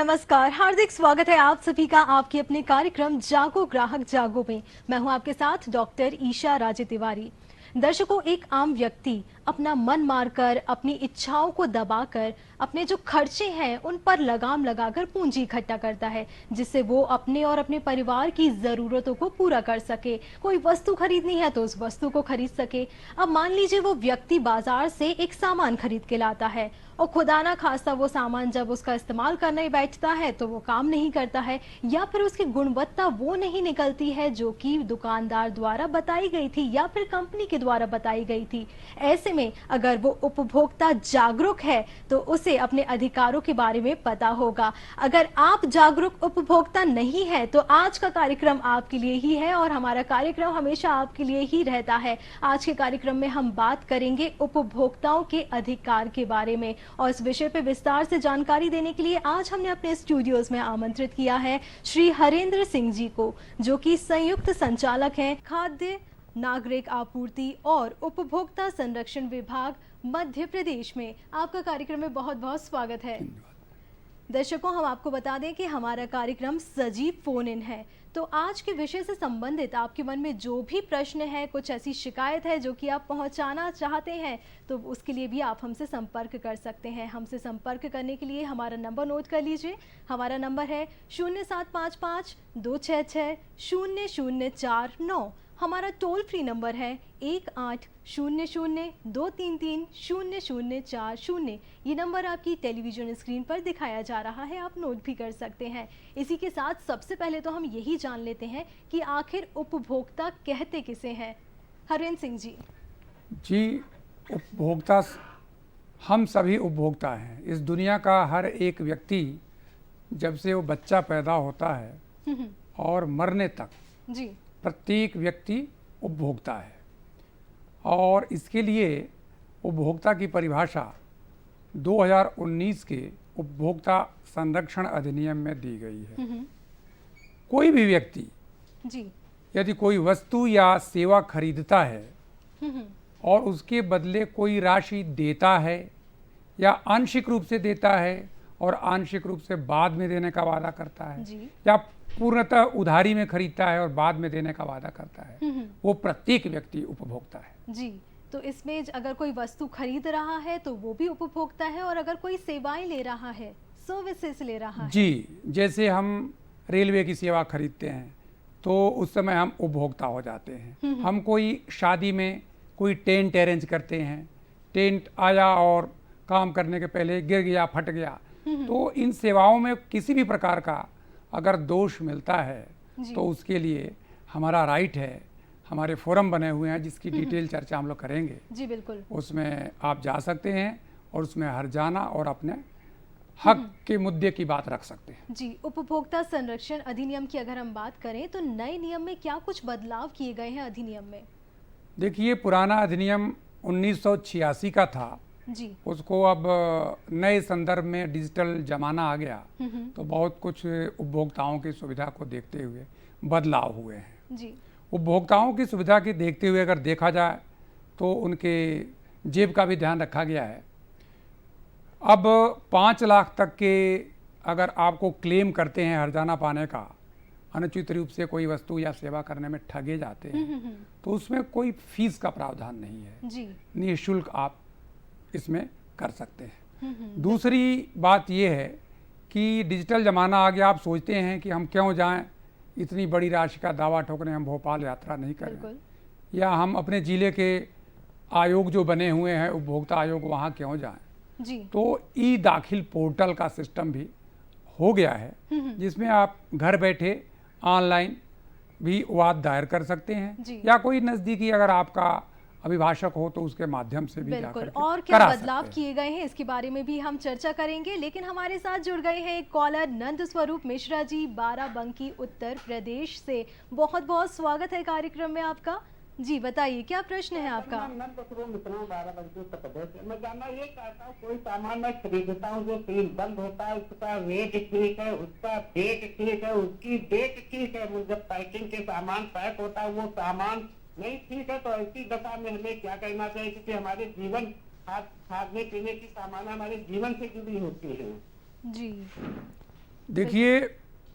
नमस्कार, हार्दिक स्वागत है आप सभी का आपके अपने कार्यक्रम जागो ग्राहक जागो में। मैं हूं आपके साथ डॉक्टर ईशा राजे तिवारी। दर्शकों, एक आम व्यक्ति अपना मन मारकर, अपनी इच्छाओं को दबाकर, अपने जो खर्चे हैं उन पर लगाम लगाकर पूंजी इकट्ठा करता है, जिससे वो अपने और अपने परिवार की जरूरतों को पूरा कर सके। कोई वस्तु खरीदनी है तो उस वस्तु को खरीद सके। अब मान लीजिए वो व्यक्ति बाजार से एक सामान खरीद के लाता है और खुदा ना खास्ता वो सामान जब उसका इस्तेमाल करने बैठता है तो वो काम नहीं करता है, या फिर उसकी गुणवत्ता वो नहीं निकलती है जो कि दुकानदार द्वारा बताई गई थी या फिर कंपनी के द्वारा बताई गई थी। ऐसे में अगर वो उपभोक्ता जागरूक है तो उसे अपने अधिकारों के बारे में पता होगा। अगर आप जागरूक उपभोक्ता नहीं है तो आज का कार्यक्रम आपके लिए ही है और हमारा कार्यक्रम हमेशा आपके लिए ही रहता है। आज के कार्यक्रम में हम बात करेंगे उपभोक्ताओं के अधिकार के बारे में, और इस विषय पे विस्तार से जानकारी देने के लिए आज हमने अपने स्टूडियोज में आमंत्रित किया है श्री हरेंद्र सिंह जी को, जो कि संयुक्त संचालक हैं खाद्य नागरिक आपूर्ति और उपभोक्ता संरक्षण विभाग मध्य प्रदेश में। आपका कार्यक्रम में बहुत बहुत स्वागत है। दर्शकों, हम आपको बता दें कि हमारा कार्यक्रम सजीव फोन इन है, तो आज के विषय से संबंधित आपके मन में जो भी प्रश्न है, कुछ ऐसी शिकायत है जो कि आप पहुंचाना चाहते हैं, तो उसके लिए भी आप हमसे संपर्क कर सकते हैं। हमसे संपर्क करने के लिए हमारा नंबर नोट कर लीजिए। हमारा नंबर है 0755 266 0049। हमारा टोल फ्री नंबर है 1800-233-0040। ये नंबर आपकी टेलीविजन स्क्रीन पर दिखाया जा रहा है, आप नोट भी कर सकते हैं। इसी के साथ सबसे पहले तो हम यही जान लेते हैं कि आखिर उपभोक्ता कहते किसे हैं। हरेंद्र सिंह जी। जी, उपभोक्ता हम सभी उपभोक्ता हैं। इस दुनिया का हर एक व्यक्ति जब से वो बच्चा पैदा होता है और मरने तक जी प्रत्येक व्यक्ति उपभोक्ता है, और इसके लिए उपभोक्ता की परिभाषा 2019 के उपभोक्ता संरक्षण अधिनियम में दी गई है। कोई भी व्यक्ति जी यदि कोई वस्तु या सेवा खरीदता है और उसके बदले कोई राशि देता है या आंशिक रूप से देता है और आंशिक रूप से बाद में देने का वादा करता है, या पूर्णतः उधारी में खरीदता है और बाद में देने का वादा करता है, वो प्रत्येक व्यक्ति उपभोक्ता है। जी, तो इसमें अगर कोई वस्तु खरीद रहा है तो वो भी उपभोक्ता है, और अगर कोई सेवाएं ले रहा है, सर्विसेज ले रहा है। जी, जैसे हम रेलवे की सेवा खरीदते हैं तो उस समय हम उपभोक्ता हो जाते हैं। हम कोई शादी में कोई टेंट अरेंज करते हैं, टेंट आया और काम करने के पहले गिर गया, फट गया, तो इन सेवाओं में किसी भी प्रकार का अगर दोष मिलता है तो उसके लिए हमारा राइट है। हमारे फोरम बने हुए हैं जिसकी डिटेल चर्चा हम लोग करेंगे। जी बिल्कुल, उसमें आप जा सकते हैं और उसमें हर्जाना और अपने हक के मुद्दे की बात रख सकते हैं। जी, उपभोक्ता संरक्षण अधिनियम की अगर हम बात करें तो नए नियम में क्या कुछ बदलाव किए गए हैं अधिनियम में? देखिए, पुराना अधिनियम 1986 का था जी, उसको अब नए संदर्भ में डिजिटल जमाना आ गया तो बहुत कुछ उपभोक्ताओं की सुविधा को देखते हुए बदलाव हुए हैं। जी, उपभोक्ताओं की सुविधा के देखते हुए अगर देखा जाए तो उनके जेब का भी ध्यान रखा गया है। अब 5 लाख तक के अगर आपको क्लेम करते हैं हर्जाना पाने का, अनुचित रूप से कोई वस्तु या सेवा करने में ठगे जाते हैं तो उसमें कोई फीस का प्रावधान नहीं है। जी, निःशुल्क आप इसमें कर सकते हैं। दूसरी बात यह है कि डिजिटल ज़माना आ गया। आप सोचते हैं कि हम क्यों जाएं, इतनी बड़ी राशि का दावा ठोकने, हम भोपाल यात्रा नहीं करें, या हम अपने ज़िले के आयोग जो बने हुए हैं उपभोक्ता आयोग, वहाँ क्यों जाएं। जी, तो ई दाखिल पोर्टल का सिस्टम भी हो गया है जिसमें आप घर बैठे ऑनलाइन भी वाद दायर कर सकते हैं, या कोई नज़दीकी अगर आपका अभिभाषक हो तो उसके माध्यम से भी बिल्कुल। जाकर और क्या बदलाव किए गए हैं इसके बारे में भी हम चर्चा करेंगे, लेकिन हमारे साथ जुड़ गए हैं एक कॉलर नंद स्वरूप मिश्रा जी, बाराबंकी उत्तर प्रदेश से। बहुत बहुत स्वागत है कार्यक्रम में आपका। जी बताइए, क्या प्रश्न है आपका? मैं जानना ये चाहता हूँ, कोई सामान मैं खरीदता हूँ जो सील बंद होता है, उसका रेट ठीक है, उसका डेट ठीक है, उसकी डेट ठीक है, जब पैकिंग के सामान पैक होता है वो सामान नहीं ठीक है, तो ऐसी दशा में हमें क्या करना चाहिए? क्योंकि हमारे जीवन खाने पीने की सामान हमारे जीवन से जुड़ी होती है। जी, देखिए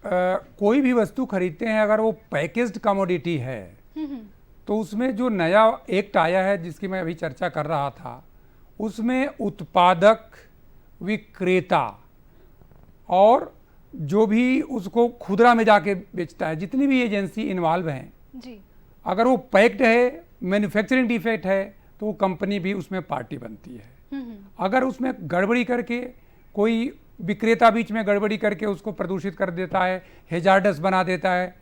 कोई भी वस्तु खरीदते हैं, अगर वो पैकेज्ड कमोडिटी है तो उसमें जो नया एक्ट आया है जिसकी मैं अभी चर्चा कर रहा था, उसमें उत्पादक, विक्रेता और जो भी उसको खुदरा में जाके बेचता है, जितनी भी एजेंसी इन्वॉल्व हैं जी, अगर वो पैक्ड है, मैन्युफैक्चरिंग डिफेक्ट है, तो वो कंपनी भी उसमें पार्टी बनती है। अगर उसमें गड़बड़ी करके कोई विक्रेता बीच में गड़बड़ी करके उसको प्रदूषित कर देता है, हेजार्डस बना देता है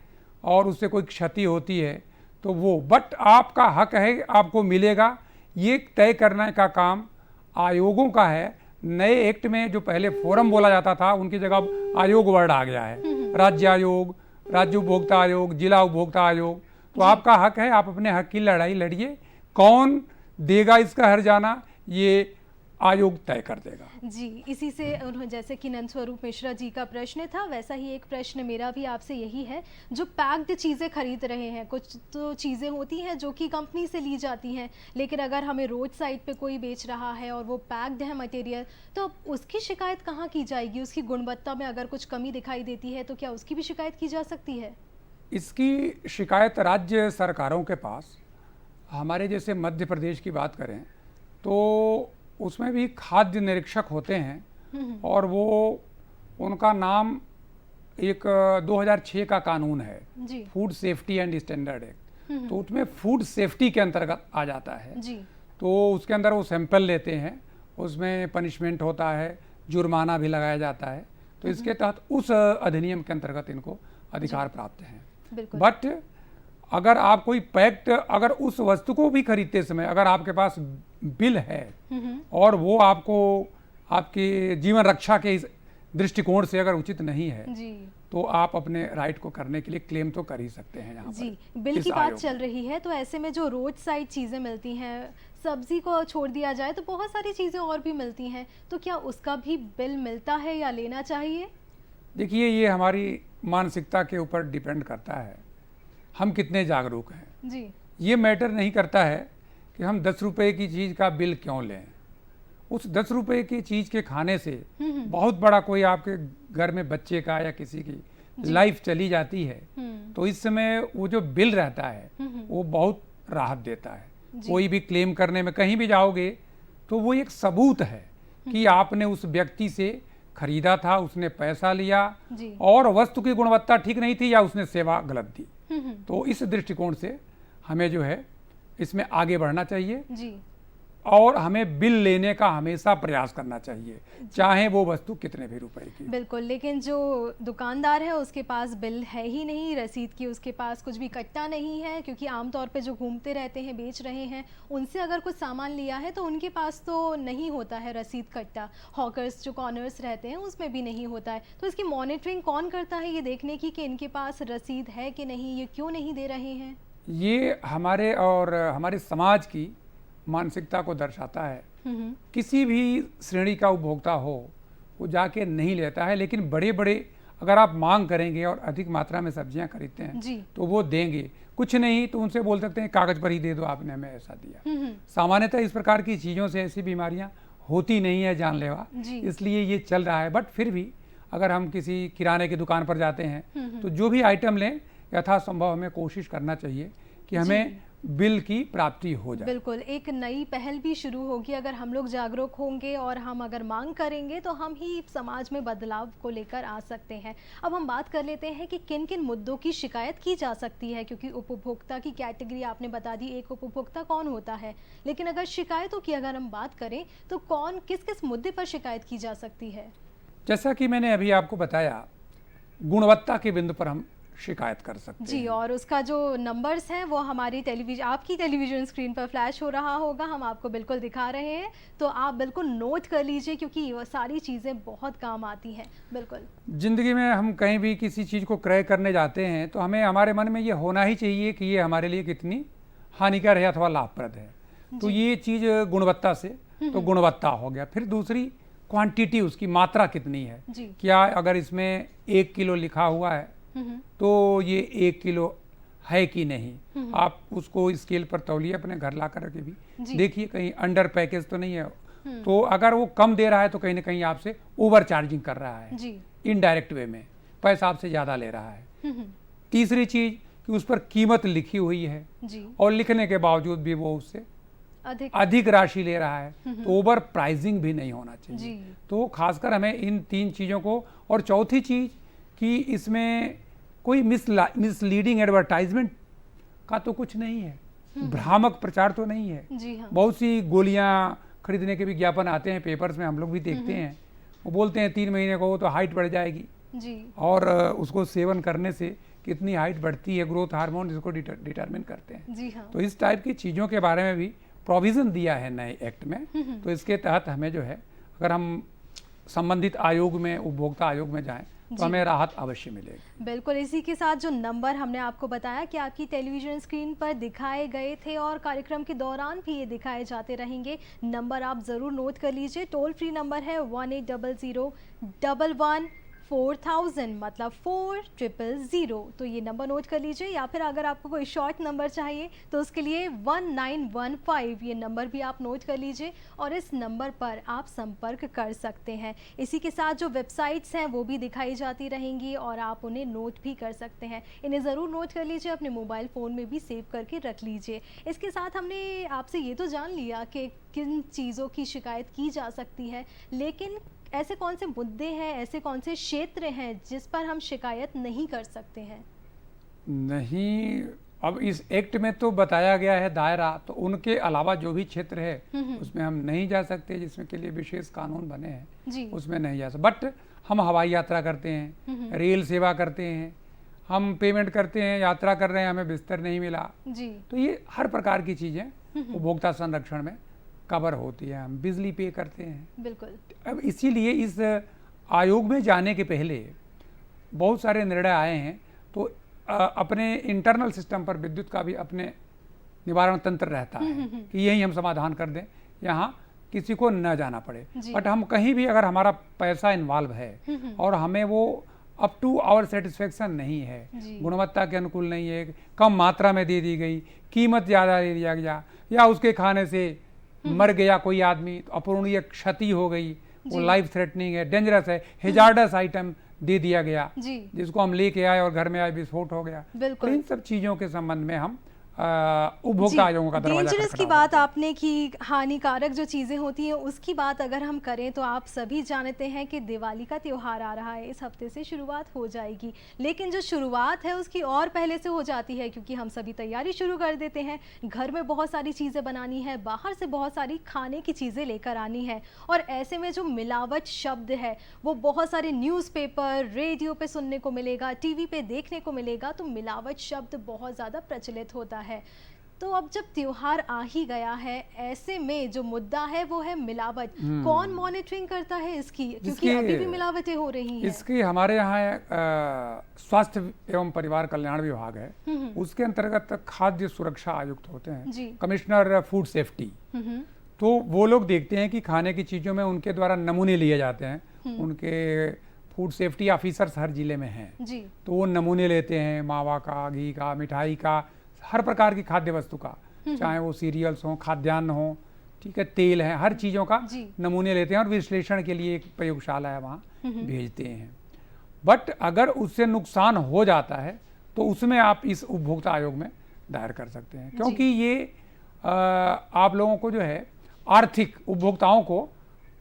और उससे कोई क्षति होती है तो वो, बट आपका हक है, आपको मिलेगा, ये तय करने का काम आयोगों का है। नए एक्ट में जो पहले फोरम बोला जाता था उनकी जगह आयोग वर्ड आ गया है, राज्य आयोग, राज्य उपभोक्ता आयोग, जिला उपभोक्ता आयोग। तो आपका हक है, आप अपने हक की लड़ाई लड़िए। कौन देगा इसका हर्जाना, ये आयोग तय कर देगा। जी, इसी से जैसे कि नंद स्वरूप मिश्रा जी का प्रश्न था, वैसा ही एक प्रश्न मेरा भी आपसे यही है। जो पैक्ड चीज़ें खरीद रहे हैं, कुछ तो चीज़ें होती हैं जो कि कंपनी से ली जाती हैं, लेकिन अगर हमें रोड साइड पे कोई बेच रहा है और वो पैक्ड है मटेरियल, तो उसकी शिकायत कहाँ की जाएगी? उसकी गुणवत्ता में अगर कुछ कमी दिखाई देती है तो क्या उसकी भी शिकायत की जा सकती है? इसकी शिकायत राज्य सरकारों के पास, हमारे जैसे मध्य प्रदेश की बात करें तो उसमें भी खाद्य निरीक्षक होते हैं और वो, उनका नाम एक 2006 का कानून है, food safety and standard act, तो उसमें फूड सेफ्टी के अंतर्गत आ जाता है जी। तो उसके अंदर वो सैंपल लेते हैं, उसमें पनिशमेंट होता है, जुर्माना भी लगाया जाता है। तो इसके तहत उस अधिनियम के अंतर्गत इनको अधिकार प्राप्त हैं। बट अगर आप कोई पैक्ट, अगर उस वस्तु को भी खरीदते समय अगर आपके पास बिल है और वो आपको आपके जीवन रक्षा के इस दृष्टिकोण से अगर उचित नहीं है जी, तो आप अपने राइट को करने के लिए क्लेम तो कर ही सकते हैं। यहाँ जी, बिल की बात चल रही है तो ऐसे में जो रोड साइड चीज़ें मिलती हैं, सब्जी को छोड़ दिया जाए तो बहुत सारी चीज़ें और भी मिलती हैं, तो क्या उसका भी बिल मिलता है या लेना चाहिए? देखिए, ये हमारी मानसिकता के ऊपर डिपेंड करता है, हम कितने जागरूक हैं जी। ये मैटर नहीं करता है कि हम 10 रुपए की चीज़ का बिल क्यों लें। उस 10 रुपए की चीज़ के खाने से बहुत बड़ा कोई आपके घर में बच्चे का या किसी की लाइफ चली जाती है, तो इस समय वो जो बिल रहता है वो बहुत राहत देता है। कोई भी क्लेम करने में कहीं भी जाओगे तो वो एक सबूत है कि आपने उस व्यक्ति से खरीदा था, उसने पैसा लिया और वस्तु की गुणवत्ता ठीक नहीं थी या उसने सेवा गलत दी। तो इस दृष्टिकोण से हमें जो है इसमें आगे बढ़ना चाहिए जी। और हमें बिल लेने का हमेशा प्रयास करना चाहिए, चाहे वो वस्तु कितने भी रुपए की। बिल्कुल, लेकिन जो दुकानदार है उसके पास बिल है ही नहीं, रसीद की उसके पास कुछ भी कट्टा नहीं है, क्योंकि आमतौर पे जो घूमते रहते हैं, बेच रहे हैं, उनसे अगर कुछ सामान लिया है तो उनके पास तो नहीं होता है रसीद कट्टा। हॉकर्स जो कॉर्नर्स रहते हैं उसमें भी नहीं होता है। तो इसकी मॉनिटरिंग कौन करता है ये देखने की कि इनके पास रसीद है कि नहीं, ये क्यों नहीं दे रहे हैं? ये हमारे और हमारे समाज की मानसिकता को दर्शाता है। किसी भी श्रेणी का उपभोक्ता हो वो जाके नहीं लेता है, लेकिन बड़े बड़े अगर आप मांग करेंगे और अधिक मात्रा में सब्जियां खरीदते हैं तो वो देंगे। कुछ नहीं तो उनसे बोल सकते हैं कागज पर ही दे दो, आपने हमें ऐसा दिया। सामान्यतः इस प्रकार की चीज़ों से ऐसी बीमारियां होती नहीं है जानलेवा, इसलिए ये चल रहा है। बट फिर भी अगर हम किसी किराने की दुकान पर जाते हैं तो जो भी आइटम लें, यथासंभव हमें कोशिश करना चाहिए कि हमें बिल की प्राप्ति हो जाए। बिल्कुल, एक नई पहल भी शुरू होगी। अगर हम लोग जागरूक होंगे और हम अगर मांग करेंगे तो हम ही समाज में बदलाव को लेकर आ सकते हैं। अब हम बात कर लेते हैं कि किन किन मुद्दों की शिकायत की जा सकती है, क्योंकि उपभोक्ता की कैटेगरी आपने बता दी, एक उपभोक्ता कौन होता है, लेकिन अगर शिकायतों की अगर हम बात करें तो कौन किस किस मुद्दे पर शिकायत की जा सकती है? जैसा कि मैंने अभी आपको बताया, गुणवत्ता के बिंदु पर हम शिकायत कर सकते जी हैं। और उसका जो नंबर्स हैं वो हमारी आपकी टेलीविजन स्क्रीन पर फ्लैश हो रहा होगा, हम आपको बिल्कुल दिखा रहे हैं, तो आप बिल्कुल नोट कर लीजिए क्योंकि वो सारी चीज़ें बहुत काम आती हैं। बिल्कुल, जिंदगी में हम कहीं भी किसी चीज़ को क्रय करने जाते हैं तो हमें हमारे मन में ये होना ही चाहिए कि ये हमारे लिए कितनी हानिकर है अथवा लाभप्रद है। तो ये चीज़ गुणवत्ता से, तो गुणवत्ता हो गया। फिर दूसरी क्वांटिटी, उसकी मात्रा कितनी है, क्या अगर इसमें 1 किलो लिखा हुआ है तो ये 1 किलो है कि नहीं। आप उसको स्केल पर तौलिए, अपने घर ला कर के भी देखिए कहीं अंडर पैकेज तो नहीं है। तो अगर वो कम दे रहा है तो कहीं ना कहीं आपसे ओवर चार्जिंग कर रहा है इनडायरेक्ट वे में। पैसा आपसे ज़्यादा ले रहा है। हम्म, तीसरी चीज़ कि उस पर कीमत लिखी हुई है जी, और लिखने के बावजूद भी वो उससे अधिक, अधिक राशि ले रहा है, तो ओवर प्राइसिंग भी नहीं होना चाहिए। जी, तो खासकर हमें इन 3 चीज़ों को, और चौथी चीज़ कि इसमें कोई मिसलीडिंग एडवर्टाइजमेंट का तो कुछ नहीं है, भ्रामक प्रचार तो नहीं है। जी हाँ, बहुत सी गोलियां खरीदने के विज्ञापन आते हैं पेपर्स में, हम लोग भी देखते हैं। वो बोलते हैं 3 महीने को तो हाइट बढ़ जाएगी, जी, और उसको सेवन करने से कितनी हाइट बढ़ती है, ग्रोथ हार्मोन इसको डिटरमिन करते हैं। जी हाँ, तो इस टाइप की चीज़ों के बारे में भी प्रोविज़न दिया है नए एक्ट में। तो इसके तहत हमें जो है, अगर हम संबंधित आयोग में, उपभोक्ता आयोग में जाएं, तो हमें राहत अवश्य मिलेगी। बिल्कुल। इसी के साथ जो नंबर हमने आपको बताया कि आपकी टेलीविजन स्क्रीन पर दिखाए गए थे और कार्यक्रम के दौरान भी ये दिखाए जाते रहेंगे, नंबर आप ज़रूर नोट कर लीजिए। टोल फ्री नंबर है 1800-11-4000, मतलब 4000। तो ये नंबर नोट कर लीजिए, या फिर अगर आपको कोई शॉर्ट नंबर चाहिए तो उसके लिए 1915, ये नंबर भी आप नोट कर लीजिए और इस नंबर पर आप संपर्क कर सकते हैं। इसी के साथ जो वेबसाइट्स हैं वो भी दिखाई जाती रहेंगी और आप उन्हें नोट भी कर सकते हैं। इन्हें ज़रूर नोट कर लीजिए, अपने मोबाइल फ़ोन में भी सेव करके रख लीजिए। इसके साथ हमने आपसे ये तो जान लिया कि किन चीज़ों की शिकायत की जा सकती है, लेकिन ऐसे कौन से मुद्दे हैं, ऐसे कौन से क्षेत्र हैं जिस पर हम शिकायत नहीं कर सकते हैं? नहीं, अब इस एक्ट में तो बताया गया है दायरा, तो उनके अलावा जो भी क्षेत्र है उसमें हम नहीं जा सकते, जिसमें के लिए विशेष कानून बने हैं, जी, उसमें नहीं जा सकते। बट हम हवाई यात्रा करते हैं, रेल सेवा करते हैं, हम पेमेंट करते हैं, यात्रा कर रहे हैं, हमें बिस्तर नहीं मिला, जी, तो ये हर प्रकार की चीज़ें उपभोक्ता संरक्षण में कवर होती है। हम बिजली पे करते हैं। बिल्कुल, अब इसीलिए इस आयोग में जाने के पहले बहुत सारे निर्णय आए हैं, तो अपने इंटरनल सिस्टम पर विद्युत का भी अपने निवारण तंत्र रहता है कि यही हम समाधान कर दें, यहाँ किसी को न जाना पड़े। जी। बट हम कहीं भी अगर हमारा पैसा इन्वॉल्व है और हमें वो अप टू आवर सेटिस्फेक्शन नहीं है, जी। गुणवत्ता के अनुकूल नहीं है, कम मात्रा में दे दी गई, कीमत ज़्यादा दे दिया गया, या उसके खाने से मर गया कोई आदमी, तो अपूरणीय क्षति हो गई, वो लाइफ थ्रेटनिंग है, डेंजरस है, हेजार्डस आइटम दे दिया गया, जी, जिसको हम लेके आए और घर में आए विस्फोट हो गया। तो बिल्कुल। इन सब चीज़ों के संबंध में हम उपभोक्ता आयोगों का दरवाजा डेंजरस की खटखटाते बात हैं। आपने की, हानिकारक जो चीज़ें होती हैं उसकी बात अगर हम करें तो आप सभी जानते हैं कि दिवाली का त्यौहार आ रहा है, इस हफ्ते से शुरुआत हो जाएगी, लेकिन जो शुरुआत है उसकी और पहले से हो जाती है, क्योंकि हम सभी तैयारी शुरू कर देते हैं। घर में बहुत सारी चीज़ें बनानी है, बाहर से बहुत सारी खाने की चीज़ें लेकर आनी है, और ऐसे में जो मिलावट शब्द है वो बहुत सारे न्यूज़पेपर, रेडियो पे सुनने को मिलेगा, टीवी पे देखने को मिलेगा, तो मिलावट शब्द बहुत ज़्यादा प्रचलित होता है। तो अब जब त्योहार आ ही गया है, ऐसे में जो मुद्दा है वो है मिलावट। कौन मॉनिटरिंग करता है इसकी, क्योंकि अभी भी मिलावटें हो रही हैं। इसकी हमारे यहाँ स्वास्थ्य एवं परिवार कल्याण विभाग है, उसके अंतर्गत खाद्य सुरक्षा आयुक्त होते हैं, जी, कमिश्नर फूड सेफ्टी। तो वो लोग देखते हैं कि खाने की चीज़ों में उनके द्वारा नमूने लिए जाते हैं, उनके फूड सेफ्टी ऑफिसर्स हर जिले में हैं, जी, तो वो नमूने लेते हैं मावा का, घी का, मिठाई का, हर प्रकार की खाद्य वस्तु का, चाहे वो सीरियल्स हों, खाद्यान्न हो, ठीक है, तेल है, हर चीज़ों का जी, नमूने लेते हैं और विश्लेषण के लिए एक प्रयोगशाला है वहाँ भेजते हैं। बट अगर उससे नुकसान हो जाता है तो उसमें आप इस उपभोक्ता आयोग में दायर कर सकते हैं, क्योंकि ये आप लोगों को जो है आर्थिक, उपभोक्ताओं को,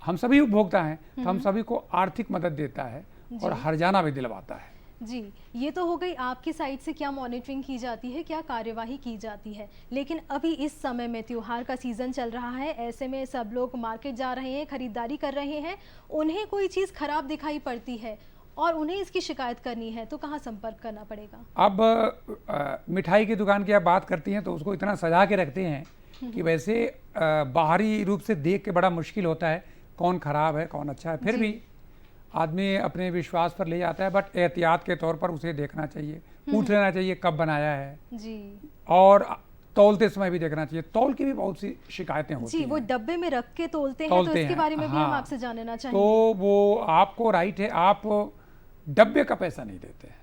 हम सभी उपभोक्ता हैं तो हम सभी को आर्थिक मदद देता है और हर्जाना भी दिलवाता है। जी, ये तो हो गई आपकी साइड से क्या मॉनिटरिंग की जाती है, क्या कार्यवाही की जाती है, लेकिन अभी इस समय में त्योहार का सीज़न चल रहा है, ऐसे में सब लोग मार्केट जा रहे हैं, खरीदारी कर रहे हैं, उन्हें कोई चीज़ खराब दिखाई पड़ती है और उन्हें इसकी शिकायत करनी है, तो कहाँ संपर्क करना पड़ेगा? अब मिठाई की दुकान की आप बात करती हैं तो उसको इतना सजा के रखते हैं कि वैसे बाहरी रूप से देख के बड़ा मुश्किल होता है कौन खराब है कौन अच्छा है, फिर भी आदमी अपने विश्वास पर ले जाता है, बट एहतियात के तौर पर उसे देखना चाहिए, पूछ लेना चाहिए कब बनाया है जी, और तौलते समय भी देखना चाहिए। तौल की भी बहुत सी शिकायतें होती जी, हैं। वो डब्बे में रख के तोलते हैं, तो तौलते इसके हैं, बारे में भी हम हाँ। आपसे जानना चाहेंगे। तो वो आपको राइट है, आप डब्बे का पैसा नहीं देते हैं,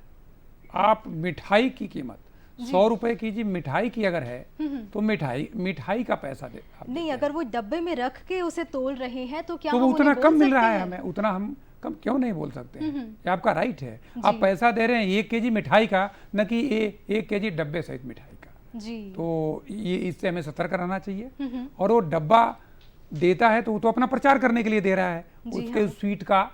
आप मिठाई की कीमत 100 रुपए की जी मिठाई की अगर है तो मिठाई का पैसा आप नहीं, अगर वो डब्बे में रख के उसे तोल रहे हैं तो क्या तो हम वो उतना उन्हें कम बोल मिल रहा सकते है हैं? हमें, उतना हम कम क्यों नहीं बोल सकते हैं? ये आपका राइट है। आप पैसा दे रहे हैं 1 केजी मिठाई का, न कि 1 केजी डब्बे सहित मिठाई का। जी। तो ये इससे हमें सतर्क रहना चाहिए। और वो डब्बा देता है तो वो तो अपना प्रचार करने के लिए दे रहा है, उसके स्वीट का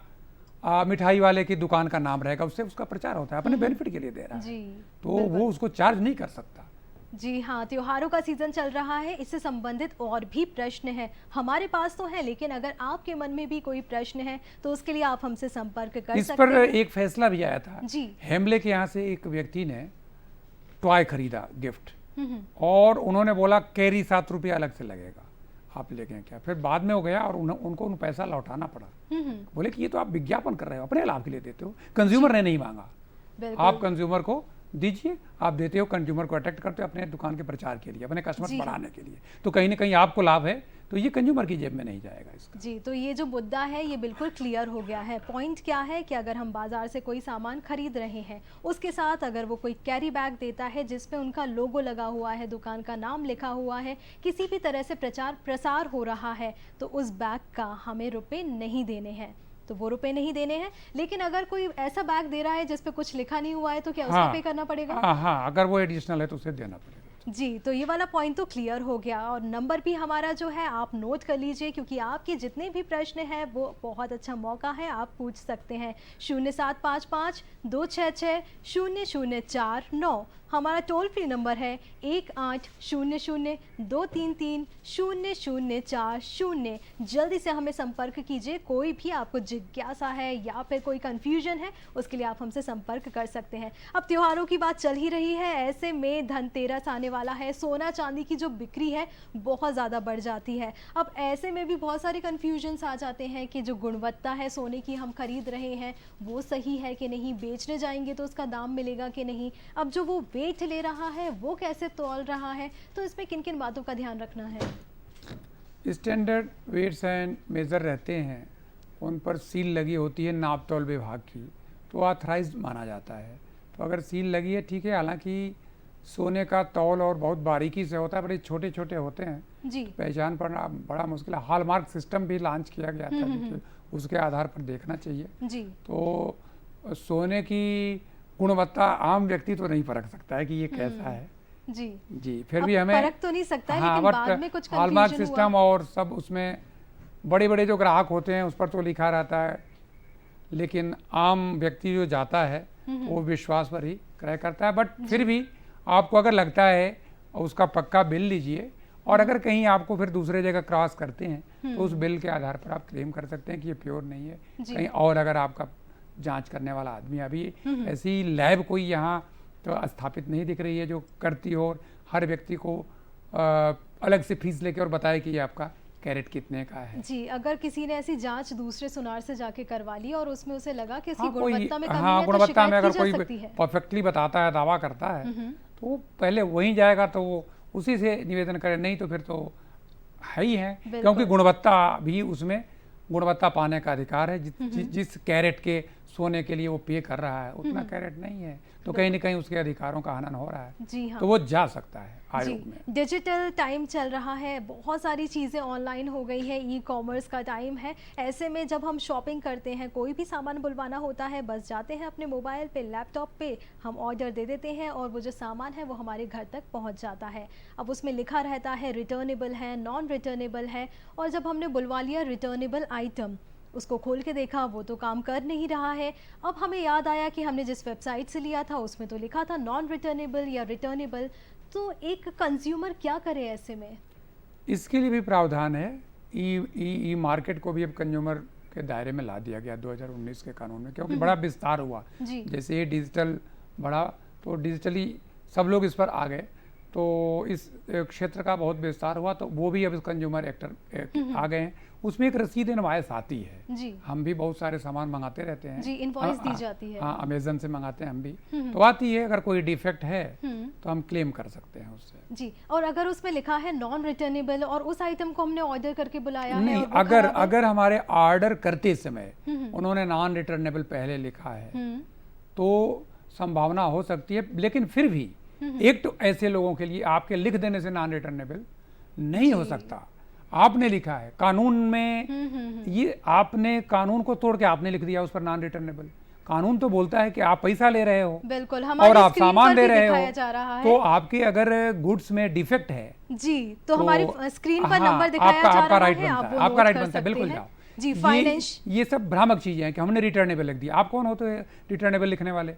मिठाई वाले की दुकान का नाम रहेगा, उससे उसका प्रचार होता है, अपने बेनिफिट के लिए दे रहा है, तो वो उसको चार्ज नहीं कर सकता। जी हाँ, त्योहारों का सीजन चल रहा है, इससे संबंधित और भी प्रश्न हैं हमारे पास तो है, लेकिन अगर आपके मन में भी कोई प्रश्न है तो उसके लिए आप हमसे संपर्क कर सकते हैं। इस पर एक फैसला भी आया था जी। हेमले के यहाँ से एक व्यक्ति ने टॉय खरीदा गिफ्ट, और उन्होंने बोला कैरी 7 रुपये अलग से लगेगा, आप लेके क्या। फिर बाद में हो गया और उनको पैसा लौटाना पड़ा। बोले कि ये तो आप विज्ञापन कर रहे हो, अपने लाभ के लिए देते हो, कंज्यूमर ने नहीं मांगा, आप कंज्यूमर को दीजिए, आप देते हो, कंज्यूमर को अट्रैक्ट करते हो अपने दुकान के प्रचार के लिए, अपने कस्टमर बढ़ाने के लिए, तो कहीं ना कहीं आपको लाभ है, तो ये कंज्यूमर की जेब में नहीं जाएगा इसका। जी, तो ये जो मुद्दा है ये बिल्कुल क्लियर हो गया है। पॉइंट क्या है कि अगर हम बाजार से कोई सामान खरीद रहे हैं, उसके साथ अगर वो कोई कैरी बैग देता है जिसपे उनका लोगो लगा हुआ है, दुकान का नाम लिखा हुआ है, किसी भी तरह से प्रचार प्रसार हो रहा है, तो उस बैग का हमें रुपए नहीं देने हैं, तो वो रुपए नहीं देने हैं। लेकिन अगर कोई ऐसा बैग दे रहा है जिस पे कुछ लिखा नहीं हुआ है तो क्या उसको पे करना पड़ेगा? हाँ, अगर वो एडिशनल है तो उसे देना पड़ेगा। जी, तो ये वाला पॉइंट तो क्लियर हो गया, और नंबर भी हमारा जो है आप नोट कर लीजिए, क्योंकि आपके जितने भी प्रश्न हैं वो बहुत अच्छा मौका है, आप पूछ सकते हैं। 0755 266 0049 हमारा टोल फ्री नंबर है, 1800 233 0040। जल्दी से हमें संपर्क कीजिए, कोई भी आपको जिज्ञासा है या फिर कोई कंफ्यूजन है उसके लिए आप हमसे संपर्क कर सकते हैं। अब त्योहारों की बात चल ही रही है, ऐसे में धनतेरस आने वाला है, सोना चांदी की जो बिक्री है बहुत ज़्यादा बढ़ जाती है। अब ऐसे में भी बहुत सारे कन्फ्यूजन्स आ जाते हैं कि जो गुणवत्ता है सोने की हम खरीद रहे हैं वो सही है कि नहीं, बेचने जाएंगे तो उसका दाम मिलेगा कि नहीं, अब जो वो वेट ले रहा है वो कैसे तौल रहा है, तो इसमें किन किन बातों का ध्यान रखना है? स्टैंडर्ड वेट्स एंड मेज़र रहते हैं, उन पर सील लगी होती है नाप तौल विभाग की, तो ऑथराइज्ड माना जाता है। तो अगर सील लगी है ठीक है, हालांकि सोने का तौल और बहुत बारीकी से होता है, बड़े छोटे छोटे होते हैं जी, पहचान करना बड़ा मुश्किल है। हॉलमार्क सिस्टम भी लॉन्च किया गया था, उसके आधार पर देखना चाहिए जी। तो सोने की गुणवत्ता आम व्यक्ति तो नहीं परख सकता है कि ये कैसा है जी, फिर भी हमें परख तो नहीं सकता है, लेकिन बाद में कुछ हॉलमार्क सिस्टम और सब उसमें बड़े बड़े जो ग्राहक होते हैं उस पर तो लिखा रहता है, लेकिन आम व्यक्ति जो जाता है वो विश्वास पर ही क्रय करता है। बट फिर भी आपको अगर लगता है उसका पक्का बिल लीजिए, और अगर कहीं आपको फिर दूसरे जगह क्रॉस करते हैं तो उस बिल के आधार पर आप क्लेम कर सकते हैं कि ये प्योर नहीं है कहीं और। अगर आपका जांच करने वाला आदमी, अभी ऐसी लैब कोई यहाँ तो स्थापित नहीं दिख रही है जो करती हो और हर व्यक्ति को अलग से फीस लेके और बताए कि ये आपका कैरेट कितने का है जी। अगर किसी ने ऐसी जांच दूसरे सुनार से जाके करवा ली और उसमें उसे लगा कि इसकी गुणवत्ता में कमी है, गुणवत्ता में अगर कोई परफेक्टली बताता है, दावा करता है, तो पहले वहीं जाएगा तो वो उसी से निवेदन करे, नहीं तो फिर तो है ही है, क्योंकि गुणवत्ता भी उसमें गुणवत्ता पाने का अधिकार है। जिस कैरेट के सोने के लिए वो पे कर रहा है उतना कैरेट नहीं है, तो कहीं ना कहीं उसके अधिकारों का हनन हो रहा है जी। हाँ। तो वो जा सकता है आयोग में। डिजिटल टाइम चल रहा है, बहुत सारी चीज़ें ऑनलाइन हो गई है, ई कॉमर्स का टाइम है। ऐसे में जब हम शॉपिंग करते हैं, कोई भी सामान बुलवाना होता है, बस जाते हैं अपने मोबाइल पे, लैपटॉप पे, हम ऑर्डर दे देते हैं और वो जो सामान है वो हमारे घर तक पहुंच जाता है। अब उसमें लिखा रहता है रिटर्नेबल है, नॉन रिटर्नेबल है, और जब हमने बुलवा लिया रिटर्नेबल आइटम, उसको खोल के देखा वो तो काम कर नहीं रहा है। अब हमें याद आया कि हमने जिस वेबसाइट से लिया था उसमें तो लिखा था नॉन रिटर्नेबल या रिटर्नेबल, तो एक कंज्यूमर क्या करे ऐसे में? इसके लिए भी प्रावधान है, ई मार्केट को भी अब कंज्यूमर के दायरे में ला दिया गया 2019 के कानून में, क्योंकि बड़ा विस्तार हुआ। जैसे ये डिजिटल बढ़ा तो डिजिटली सब लोग इस पर आ गए, तो इस क्षेत्र का बहुत विस्तार हुआ, तो वो भी अब कंज्यूमर एक्ट आ गए हैं। उसमें एक रसीद इनवॉइस आती है जी। हम भी बहुत सारे सामान मंगाते रहते हैं जी, इनवॉइस दी जाती है। हाँ, अमेजन से मंगाते हैं हम भी, तो आती है। अगर कोई डिफेक्ट है तो हम क्लेम कर सकते हैं उससे जी। और अगर उसमें लिखा है नॉन रिटर्नेबल और उस आइटम को हमने ऑर्डर करके बुलाया नहीं, है, अगर हमारे ऑर्डर करते समय उन्होंने नॉन रिटर्नेबल पहले लिखा है तो संभावना हो सकती है, लेकिन फिर भी एक तो ऐसे लोगों के लिए आपके लिख देने से नॉन रिटर्नेबल नहीं हो सकता। आपने लिखा है कानून में, ये आपने कानून को तोड़ के आपने लिख दिया उस पर नॉन रिटर्नेबल। कानून तो बोलता है कि आप पैसा ले रहे हो, बिल्कुल, और आप सामान दे रहे दिखाया जा रहा हो, है। तो आपके अगर गुड्स में डिफेक्ट है जी, तो हमारी स्क्रीन पर हाँ, नंबर दिखाया जा आपका रहा राइट है, आप बनता वो है, आपका नोट राइट कर बनता है, सकते बिल्कुल हैं। जाओ। जी, फाइनेंस, ये सब भ्रामक चीजें हैं कि हमने रिटर्नेबल लिख दिया। आप कौन होते हैं रिटर्नेबल लिखने वाले?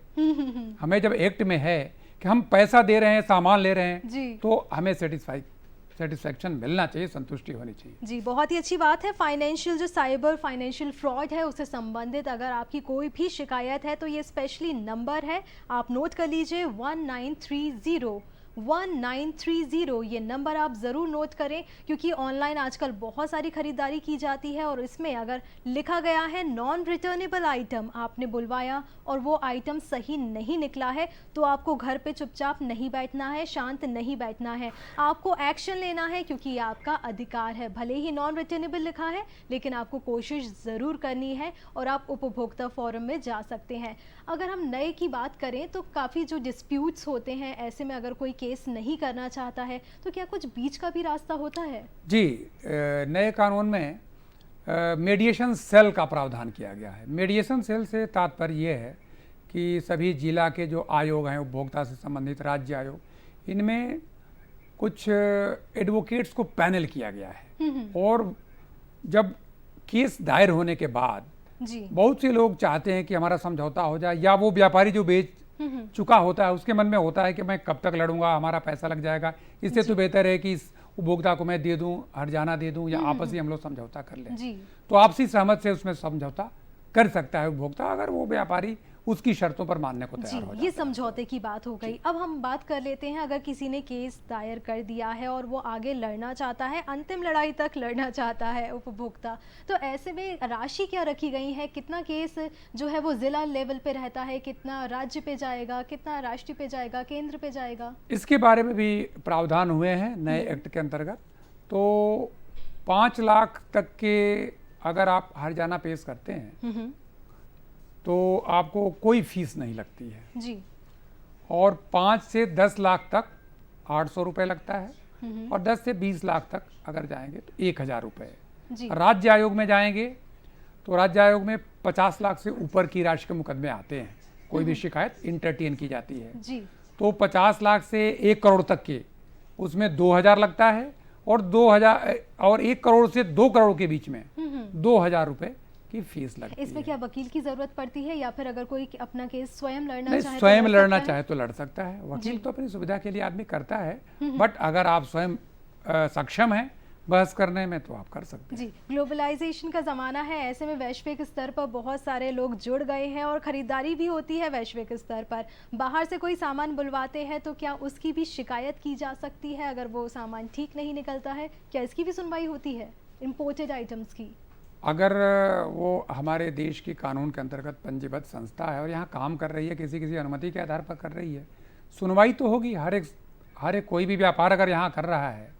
हमें जब एक्ट में है कि हम पैसा दे रहे हैं, सामान ले रहे जी। हैं, तो हमें सेटिस्फैक्शन मिलना चाहिए, संतुष्टि होनी चाहिए। जी, बहुत ही अच्छी बात है। फाइनेंशियल जो साइबर फाइनेंशियल फ्रॉड है उससे संबंधित अगर आपकी कोई भी शिकायत है तो ये स्पेशली नंबर है, आप नोट कर लीजिए 1930 ये नंबर आप ज़रूर नोट करें, क्योंकि ऑनलाइन आजकल बहुत सारी खरीदारी की जाती है और इसमें अगर लिखा गया है नॉन रिटर्नेबल आइटम, आपने बुलवाया और वो आइटम सही नहीं निकला है, तो आपको घर पे चुपचाप नहीं बैठना है, शांत नहीं बैठना है, आपको एक्शन लेना है, क्योंकि ये आपका अधिकार है। भले ही नॉन रिटर्नेबल लिखा है लेकिन आपको कोशिश ज़रूर करनी है और आप उपभोक्ता फोरम में जा सकते हैं। अगर हम नए की बात करें तो काफ़ी जो डिस्प्यूट्स होते हैं, ऐसे में अगर कोई केस नहीं करना चाहता है तो क्या कुछ बीच का भी रास्ता होता है? जी, नए कानून में मीडिएशन सेल का प्रावधान किया गया है। मीडिएशन सेल से तात्पर्य ये है कि सभी जिला के जो आयोग हैं, उपभोक्ता से संबंधित राज्य आयोग, इनमें कुछ एडवोकेट्स को पैनल किया गया है, और जब केस दायर होने के बाद जी, बहुत से लोग चाहते हैं कि हमारा समझौता हो जाए, या वो व्यापारी जो बेच चुका होता है उसके मन में होता है कि मैं कब तक लड़ूंगा, हमारा पैसा लग जाएगा, इससे तो बेहतर है कि इस उपभोक्ता को मैं दे दूं, हर्जाना दे दूं, या आपसी हम लोग समझौता कर लें। जी, तो आपसी सहमत से उसमें समझौता कर सकता है उपभोक्ता, अगर वो व्यापारी उसकी शर्तों पर मानने को तैयार हो जी, जाता ये है। समझौते की बात हो गई। अब हम बात कर लेते हैं, अगर किसी ने केस दायर कर दिया है और वो आगे लड़ना चाहता है, अंतिम लड़ाई तक लड़ना चाहता है उपभोक्ता, तो ऐसे में राशि क्या रखी गई है? कितना केस जो है वो जिला लेवल पे रहता है, कितना राज्य पे जाएगा, कितना राष्ट्रीय पे जाएगा, केंद्र पे जाएगा? इसके बारे में भी प्रावधान हुए हैं नए एक्ट के अंतर्गत। तो 5 लाख तक के अगर आप हर्जाना पेश करते हैं तो आपको कोई फीस नहीं लगती है, जी, और 5 से 10 लाख तक 800 रुपये लगता है, और 10 से 20 लाख तक अगर जाएंगे तो 1000 रुपये। जी, राज्य आयोग में जाएंगे तो राज्य आयोग में 50 लाख से ऊपर की राशि के मुकदमे आते हैं, कोई भी शिकायत इंटरटेन की जाती है। जी, तो 50 लाख से 1 करोड़ तक के उसमें 2000 लगता है, और 2000 और 1 करोड़ से 2 करोड़ के बीच में 2000 रुपये की फीस लगती इसमें है। क्या वकील की जरूरत पड़ती है, या फिर अगर कोई अपना केस स्वयं लड़ना नहीं, चाहे स्वयं तो लड़ लड़ना सकता है? चाहे तो लड़ सकता है। वकील तो अपनी सुविधा के लिए आदमी करता है, बट अगर आप स्वयं सक्षम हैं बहस करने में तो आप कर सकते हैं। जी, ग्लोबलाइजेशन का ज़माना है, ऐसे में वैश्विक स्तर पर बहुत सारे लोग जुड़ गए हैं और ख़रीदारी भी होती है वैश्विक स्तर पर। बाहर से कोई सामान बुलवाते हैं तो क्या उसकी भी शिकायत की जा सकती है अगर वो सामान ठीक नहीं निकलता है? क्या इसकी भी सुनवाई होती है, इम्पोर्टेड आइटम्स की? अगर वो हमारे देश की कानून के अंतर्गत पंजीबद्ध संस्था है और यहाँ काम कर रही है, किसी अनुमति के आधार पर कर रही है, सुनवाई तो होगी। हर एक कोई भी व्यापार अगर यहाँ कर रहा है,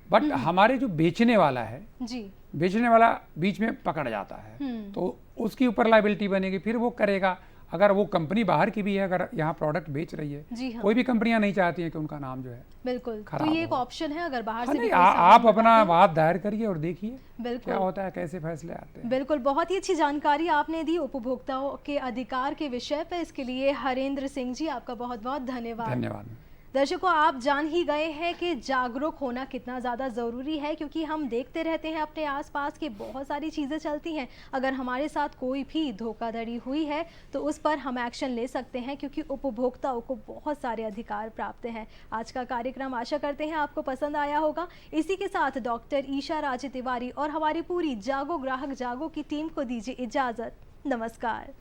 बट हमारे जो बेचने वाला है, जी, बेचने वाला बीच में पकड़ जाता है तो उसकी ऊपर लायबिलिटी बनेगी, फिर वो करेगा। अगर वो कंपनी बाहर की भी है, अगर यहाँ प्रोडक्ट बेच रही है, जी हाँ, कोई भी कंपनियां नहीं चाहती हैं कि उनका नाम जो है बिल्कुल, तो खराब ये एक हो। ऑप्शन है, अगर बाहर हाँ, से भी नहीं, कोई सामान आप अपना बुलवाते हैं। बात दायर करिए और देखिए क्या बिल्कुल, होता है, कैसे फैसले आते हैं। बिल्कुल, बहुत ही अच्छी जानकारी आपने दी उपभोक्ताओं के अधिकार के विषय पर। इसके लिए हरेंद्र सिंह जी, आपका बहुत बहुत धन्यवाद। धन्यवाद। दर्शकों, आप जान ही गए हैं कि जागरूक होना कितना ज़्यादा ज़रूरी है, क्योंकि हम देखते रहते हैं अपने आसपास कि बहुत सारी चीज़ें चलती हैं। अगर हमारे साथ कोई भी धोखाधड़ी हुई है तो उस पर हम एक्शन ले सकते हैं, क्योंकि उपभोक्ताओं को बहुत सारे अधिकार प्राप्त हैं। आज का कार्यक्रम आशा करते हैं आपको पसंद आया होगा। इसी के साथ डॉक्टर ईशा राजे तिवारी और हमारी पूरी जागो ग्राहक जागो की टीम को दीजिए इजाज़त। नमस्कार।